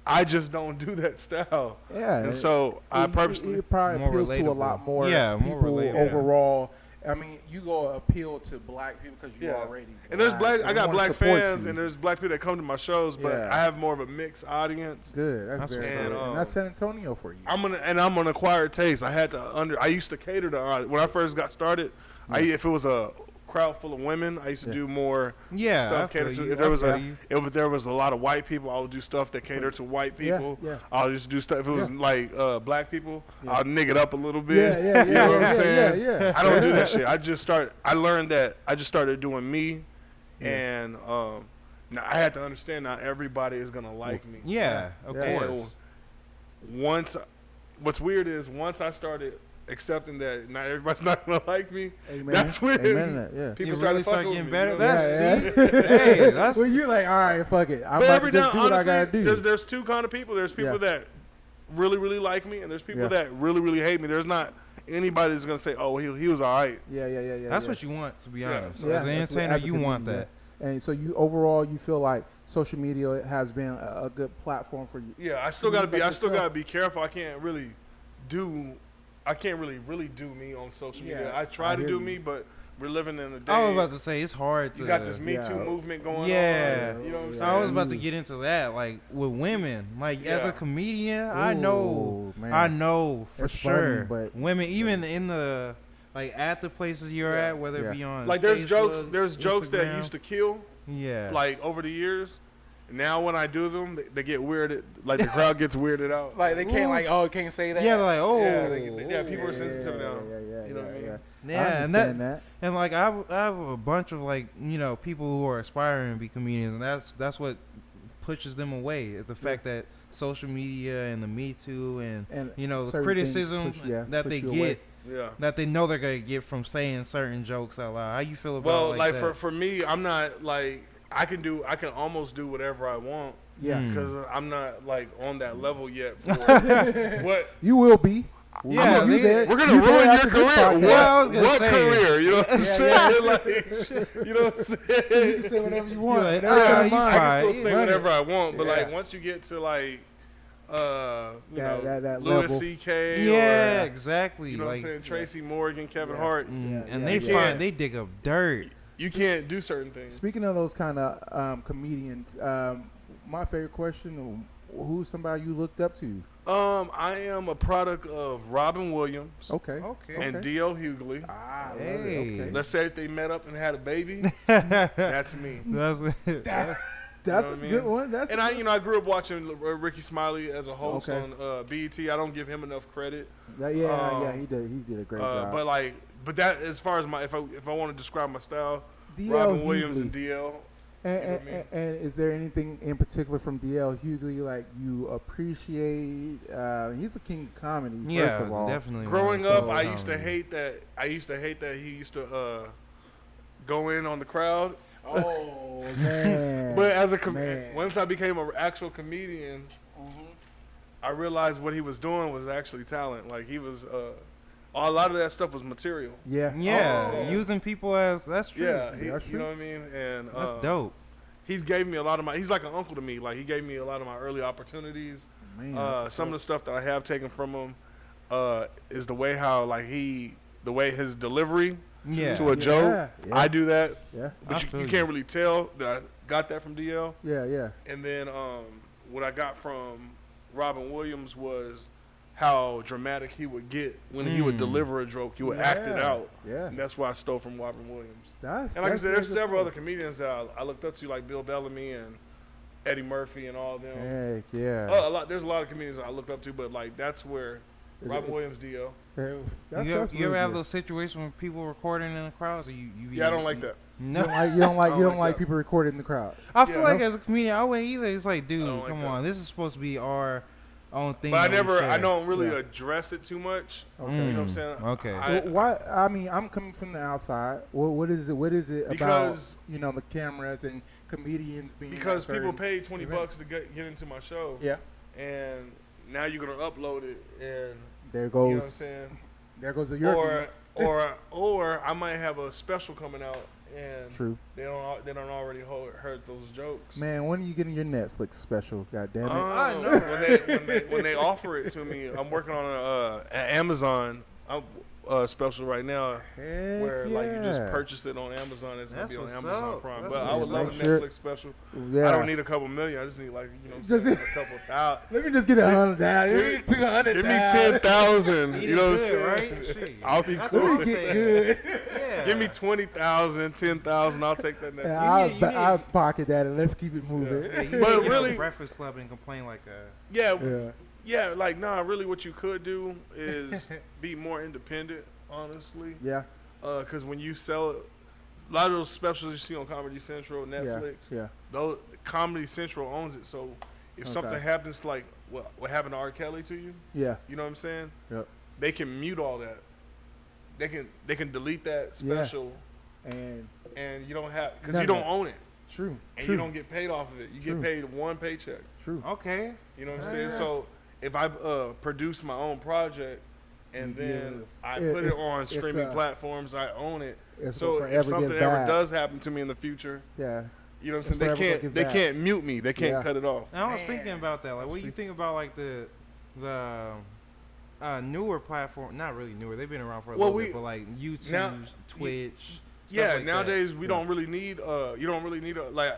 I just don't do that style. And so I purposely it probably appeals to a lot more people overall. I mean, you go appeal to black people because you're already black. And there's black. I got black fans, and there's black people that come to my shows, but I have more of a mixed audience. Good, that's very good. And that's San Antonio for you. I'm an acquired taste. I had to I used to cater to when I first got started. If it was a crowd full of women, I used to do more stuff catered to. If there was a lot of white people, I would do stuff that catered to white people. I'll just do stuff. If it was like black people, I'll nig it up a little bit. You know what I'm saying? I don't do that shit. I learned that I just started doing me, and now I had to understand not everybody is gonna like me. Of course. What's weird is once I started accepting that not everybody's not gonna like me. That's when people start getting better. That's when you're like, all right, fuck it. I'm about to just do what I gotta do. There's two kind of people. There's people that really, really like me, and there's people that really, really hate me. There's not anybody that's gonna say, oh, he was all right. That's what you want, to be honest. As an entertainer, you want that. And so you overall, you feel like social media has been a good platform for you. Yeah, I still gotta be careful. I can't really really do me on social media. I try to do me, but we're living in a day. I was about to say it's hard to. You got this Me Too movement going on. You know what I'm saying? I was about to get into that, like with women. Like as a comedian, I know for sure. But women, even in the at the places you're at, whether it be on there's Facebook, jokes Instagram. that used to kill. Like over the years. Now when I do them, they get weirded. Like the crowd gets weirded out. Like they can't can't say that. Yeah, like people are sensitive now. You know what I mean? Yeah, and like I have a bunch of people who are aspiring to be comedians, and that's what pushes them away is the fact that social media and the Me Too and the criticism that they get. That they know they're gonna get from saying certain jokes out loud. How you feel about that? for me, I'm not like. I can almost do whatever I want. Because I'm not on that level yet. For what you will be. We're gonna ruin your career. What career? You know what I'm saying? You know what I'm saying? So you can say whatever you want. I can still say whatever I want, but once you get to that Louis C.K. Yeah, exactly. You know what I'm saying? Tracy Morgan, Kevin Hart, and they dig up dirt. You can't do certain things. Speaking of those kind of comedians, my favorite question: who's somebody you looked up to? I am a product of Robin Williams. And D.L. Hughley. Hey. Let's say if they met up and had a baby, that's me. That's a good one. I grew up watching Ricky Smiley as a host on BET. I don't give him enough credit. He did a great job. But that as far as if I want to describe my style, Robin Williams and DL. And is there anything in particular from DL Hughley like you appreciate? He's a king of comedy. First of all. Definitely. Growing up, I used to hate that. He used to go in on the crowd. Oh man! But as once I became an actual comedian, I realized what he was doing was actually talent. Like he was. A lot of that stuff was material. Using people as that's true. That's true. You know what I mean? And that's dope. He's gave me a lot of he's like an uncle to me. Like he gave me a lot of my early opportunities. Some of the stuff that I have taken from him is the way his delivery to a joke. I do that. But you can't really tell that I got that from DL. And then what I got from Robin Williams was how dramatic he would get when he would deliver a joke. He would act it out. And that's what I stole from Robin Williams. And like I said, there's several other comedians that I looked up to, like Bill Bellamy and Eddie Murphy and all of them. There's a lot of comedians that I looked up to, but that's where Robin Williams, D.O. You ever have those situations when people recording in the crowds? Or you I don't like that. No, you don't like people recording in the crowd. I feel like as a comedian, I wouldn't either. It's like, dude, come on, this is supposed to be our own thing. But I don't really address it too much. You know what I'm saying? Why? I mean, I'm coming from the outside. What is it about? The cameras and comedians being because people paid $20 to get into my show. And now you're gonna upload it, and there goes. You know what I'm saying? There goes your views. or I might have a special coming out, and True. They don't already heard those jokes. Man, when are you getting your Netflix special? God damn it! I know. when they offer it to me, I'm working on an Amazon special right now, where like you just purchase it on Amazon. It's gonna be on Amazon Prime. But I would love a Netflix special. Yeah. I don't need a couple million. I just need like a couple thousand. Let me just get 100,000. Give me 200. Give me 10,000. You know what I'm saying? Right? I'll be That's cool. what I'm saying. Yeah. Give me 20,000, 10,000. I'll take that. I'll pocket that and let's keep it moving. Yeah, but really, Breakfast Club and complain like a. Yeah, like really what you could do is be more independent, honestly. Yeah. Because when you sell it, a lot of those specials you see on Comedy Central, Netflix, those Comedy Central owns it. So if something happens like what happened to R. Kelly to you, you know what I'm saying? Yep. They can mute all that. They can delete that special, and you don't have because you don't own it. True. And you don't get paid off of it. You get paid one paycheck. True. Okay. You know what I'm saying? So if I produce my own project and then I put it on streaming platforms, I own it. So if something ever does happen to me in the future, you know what I'm saying? They can't mute me. They can't cut it off. And I was thinking about that. Like, what do you think about like the newer platform? Not really newer. They've been around for a little bit, but like YouTube, Twitch. Yeah, nowadays we don't really need. You don't really need like.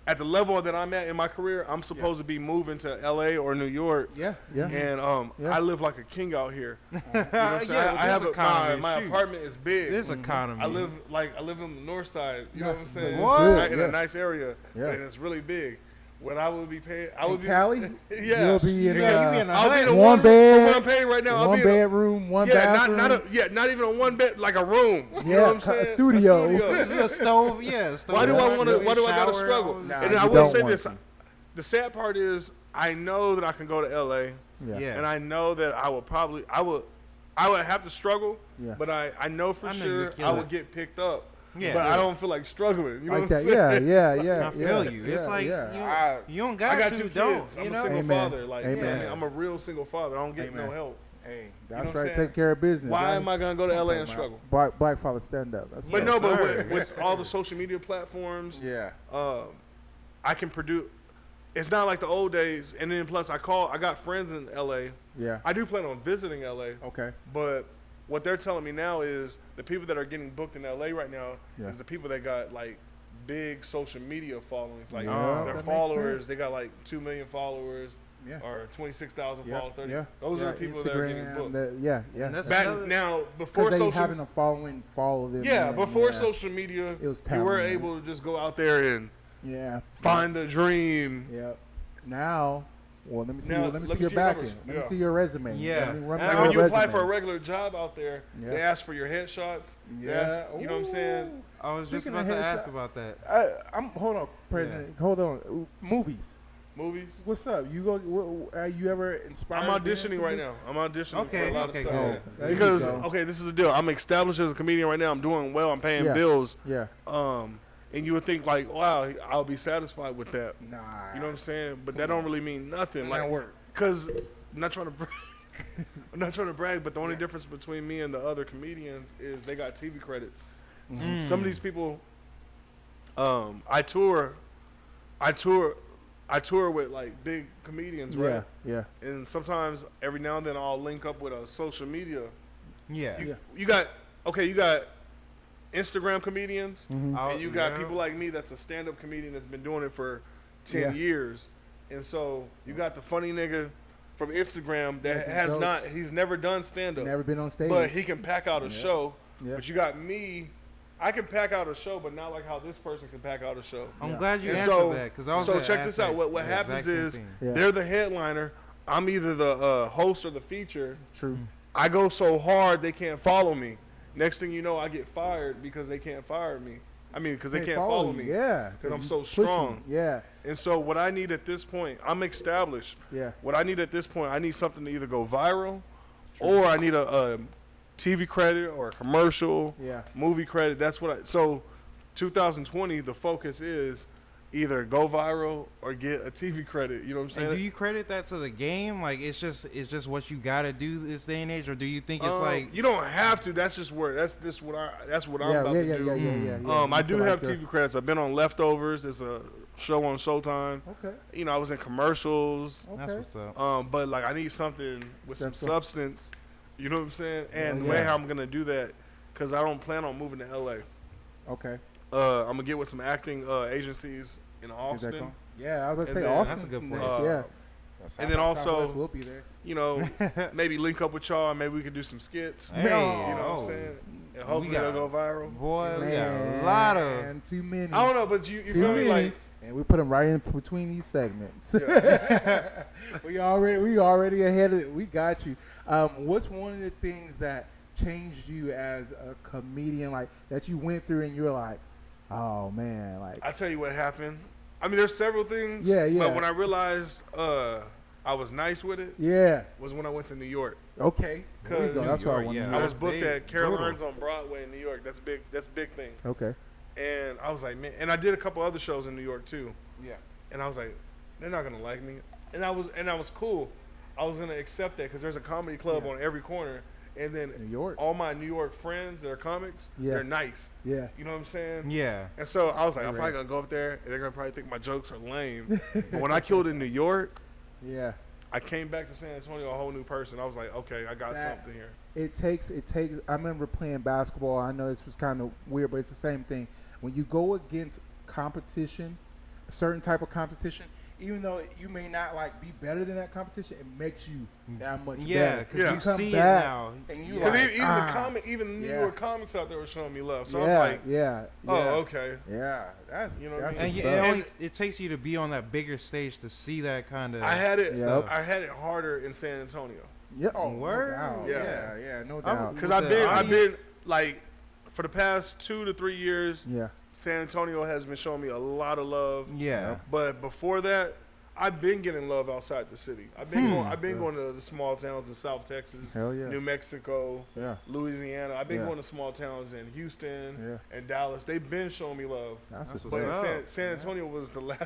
At the level that I'm at in my career, I'm supposed to be moving to LA or New York. And I live like a king out here. You know what I'm saying? I have my apartment is big. This economy. I live on the north side. You know what I'm saying? What? In a nice area, and it's really big. What I would be paying, I would in Cali. You'll be in I'll be in one bed. What I'm paying right now. One bedroom, one bathroom. Not even a one bed, like a room. You know what I'm saying? A studio. This is a stove. Yeah. Why do I want to? Why do I gotta struggle? And I will say this: the sad part is, I know that I can go to LA, and I know that I would have to struggle, but I know for sure I would get picked up. Yeah, but I don't feel like struggling. You know what I'm saying? Yeah. I feel you. It's like you don't got I got to. 2 don't. kids. I'm a single father. Like, I'm a real single father. I don't get no help. Hey, that's right. Take care of business. Why am I gonna go to LA and struggle? Black father, stand up. But with all the social media platforms, I can produce. It's not like the old days. And then plus, I got friends in LA. Yeah. I do plan on visiting LA. Okay. But what they're telling me now is the people that are getting booked in LA right now is the people that got like big social media followings. Like their followers, they got like 2 million followers or 26,000 followers. 30. Those are the people that are getting booked. Back now, before social having a following follow them. Before social media, it was you were able to just go out there and find the dream. Yep. Now. Well, let me see your back end. Let me see your resume. Yeah. Like when you apply for a regular job out there, they ask for your headshots. You know what I'm saying? I was just about to ask about that. Hold on, President. Hold on. Movies. What's up? You ever inspired? I'm auditioning right now. I'm auditioning for a lot of stuff. Go. Because this is the deal. I'm established as a comedian right now. I'm doing well. I'm paying bills. Yeah. And you would think like, wow, I'll be satisfied with that. Nah. You know what I'm saying? But that don't really mean nothing. Like, because I'm not trying to brag, but the only difference between me and the other comedians is they got TV credits. Some of these people, I tour with like big comedians, right? Yeah. And sometimes every now and then I'll link up with a social media. Yeah. You got Instagram comedians, and you got people like me that's a stand-up comedian that's been doing it for 10 years. And so you got the funny nigga from Instagram that he's never done stand-up. Never been on stage. But he can pack out a show. Yeah. But you got me, I can pack out a show, but not like how this person can pack out a show. I'm glad you answered that. So check this out. What happens is they're the headliner. I'm either the host or the feature. True. I go so hard they can't follow me. Next thing you know, I get fired because they can't fire me. I mean, because they can't follow me. Yeah. Because I'm so strong. Yeah. And so what I need at this point, I'm established. Yeah. What I need at this point, I need something to either go viral, or I need a TV credit or a commercial, movie credit. That's what so 2020, the focus is either go viral or get a TV credit. You know what I'm saying? And do you credit that to the game? Like it's just what you gotta do this day and age, or do you think it's like you don't have to? That's what I'm about to do. Yeah. I do have TV credits. I've been on Leftovers. It's a show on Showtime. Okay. You know, I was in commercials. Okay. That's what's up. But like I need something with some substance. You know what I'm saying? And the way how I'm gonna do that, because I don't plan on moving to LA. Okay. I'm gonna get with some acting agencies in Austin. Yeah, I was gonna say then, Austin. That's a good place. Yeah. And then also, we'll be there. you know, maybe link up with y'all. Maybe we could do some skits. Hey, you know what I'm saying? And hopefully they'll go viral. Boy, we got a lot of too many. I don't know, but you feel many. me? Like, and we put them right in between these segments. Yeah. we already ahead of it. We got you. What's one of the things that changed you as a comedian, like that you went through and you were like, oh man, like I tell you what happened. I mean, there's several things. Yeah. But when I realized I was nice with it, was when I went to New York. Okay. There you go. That's what I wanted. I was booked at Caroline's on Broadway in New York. That's big. That's a big thing. Okay. And I was like, man, and I did a couple other shows in New York too. Yeah. And I was like, they're not gonna like me. And I was cool. I was gonna accept that because there's a comedy club on every corner. And then New York. all my New York friends that are comics, they're nice. Yeah. You know what I'm saying? Yeah. And so I was like, I'm probably gonna go up there and they're gonna probably think my jokes are lame. But when I killed in New York, I came back to San Antonio a whole new person. I was like, okay, I got something here. It takes. I remember playing basketball. I know this was kind of weird, but it's the same thing. When you go against competition, a certain type of competition, even though you may not like be better than that competition, it makes you that much better. Yeah, because you come see back it now. and you even the New York comics out there were showing me love. So I was like, oh, okay. Yeah, that's you know what I mean. And it takes you to be on that bigger stage to see that kind of. I had it harder in San Antonio. Yeah. Oh, word. No doubt. Yeah, no doubt. Because I've been like for the past 2 to 3 years. Yeah. San Antonio has been showing me a lot of love. Yeah. But before that, I've been getting love outside the city. I've been going to the small towns in South Texas, New Mexico, Louisiana. I've been going to small towns in Houston and Dallas. They've been showing me love. That's but San Antonio was the last